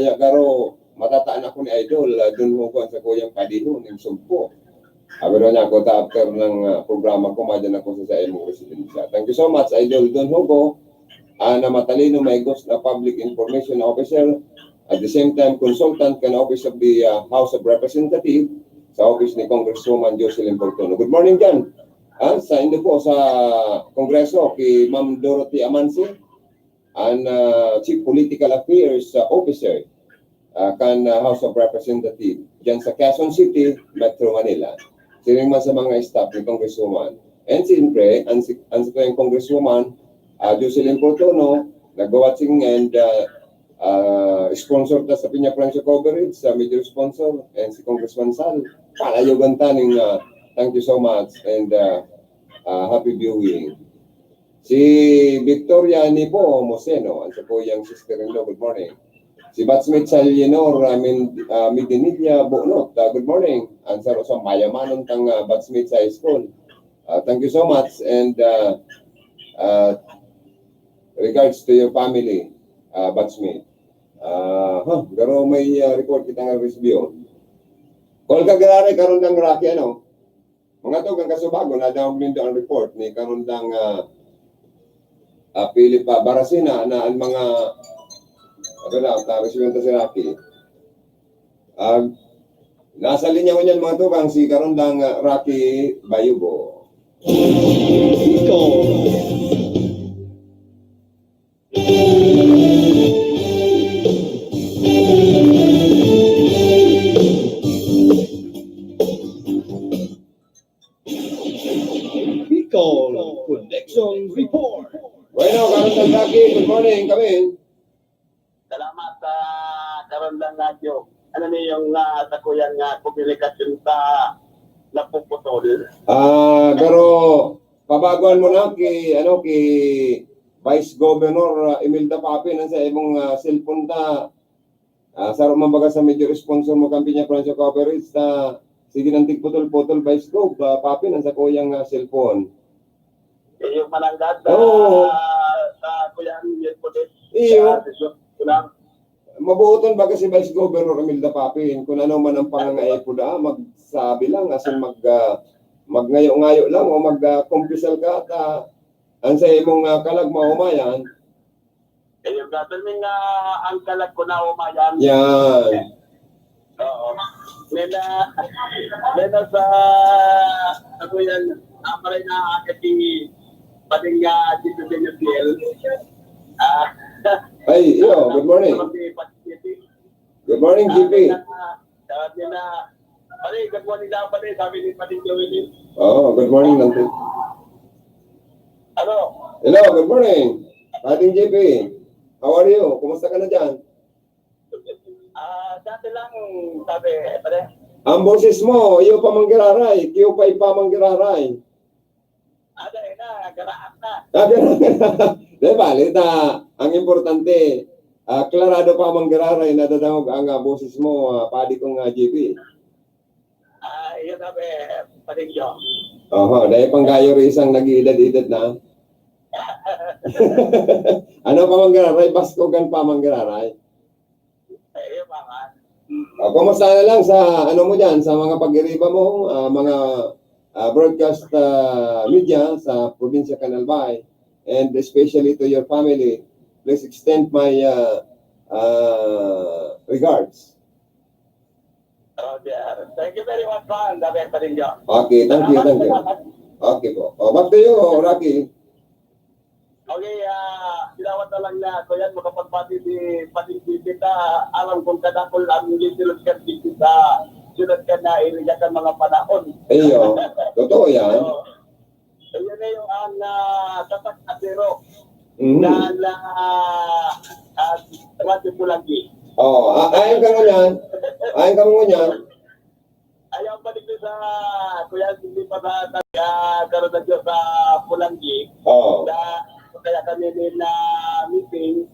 maya garo matataan ako ni Idol dun mo ko sa kuyang padihon ng sumpo. Abiro niya ako after ng programa ko madyan ako sa imong residensya. Thank you so much Idol Don Hugo na matalino may gusto na public information officer at the same time consultant kan office of the House of Representatives sa office ni Congresswoman Jocelyn Portono. Good morning dyan. Sa indo po sa Kongreso kay Ma'am Dorothy Amansi and Chief Political Affairs Officer kan House of Representatives dyan sa Quezon City, Metro Manila. Sining man sa mga staff ni Congresswoman. And siyempre, ang yung Congresswoman Jocelyn Portono, nag-watching and sponsor ta sa Piña Franco coverage, major sponsor, and si Congressman Sal. Palayogan taning thank you so much and happy viewing. Si Victoria Nipo Moseno, ang sa po yung sister-in-law, good morning. Si Batsmith Salienor Midinilla Bonot, good morning. Ang sa Rosang Mayamanon tang Batsmith High School. Thank you so much and regards to your family, Batsmith. Garo may report kita nga review. Kung kagararay karon ng Rocky, ano? Mga to, kang kasubago, nadawag nindo ang report ni karon ng Philip Barasina na ang mga residente si Rocky. Nasa linya ko niyan mga to, kang si karon ng Rocky Bayubo. Connection Report. Bueno, karon ng Rocky, good morning, kami. Salamat sa karon lang radyo. Ano niyo yung sakuyang komunikasyon sa napuputol? Pero pabaguan mo na kay Vice Governor Imelda Papin sa imong cellphone ta. Sa rumambaga sa major sponsor mo Piña Franco coverage ta sige nang tigputol-putol Vice Gov Papin sa kuyang cellphone. Yung mananggad sa kuyang Yelpodes. Iyo. Mabuoton baga si Vice Governor Imelda Papin kung ano man ang pangangaipo da magsabi lang asin magngayo-ngayo lang o magkumpisal ka ta ang sa imong kalag maumayan. Yung gagawin ang kalag ko na umayan. Yan. Oo. Nena sa ako yan amaray na akati pating dito din yung PL. Ay, yo, good morning. Good morning, GP. Sabi na, pare, good morning daw, pare, sabi ni Pating Joey. Oh, good morning, Nante. Ano? Hello, good morning. Pating GP. How are you? Kumusta ka na dyan? Dati lang, sabi, pare. Ang boses mo, iyo pa manggiraray. Kiyo pa ipa manggiraray. Ada na, garaat na. Diba, lita, ang importante, klarado pa manggiraray, nadadangog ang boses mo, padi kong GP. Yun sabi, Pating Joey. Dahil panggayo rin isang nag-iedad-edad na. Ano pa manggiraray? Baskogan pa manggiraray. Ayun mga. Kumusta na lang sa ano mo dyan, sa mga pag-iriba mo, mga broadcast media sa probinsya Canalbay, and especially to your family, please extend my regards. Thank you very much, man. Sabi, Pating Joey. Okay, thank you. Okay po. Back to you, Rocky. Okay, sinawat na lang na ako yan, makapagbati si Pating Joey. Alam kong kadakol ang silot ka dito sa silot ka na iriyakan mga panahon. Iyo, totoo yan. Yun na yung ang tatak atero Mm-hmm. na Radyo Pulangi. Ayon ka mo yan. Ayaw pa dito sa kuya, hindi pa sa karoon na Diyos sa Pulangi. Oo. Kaya kami na meeting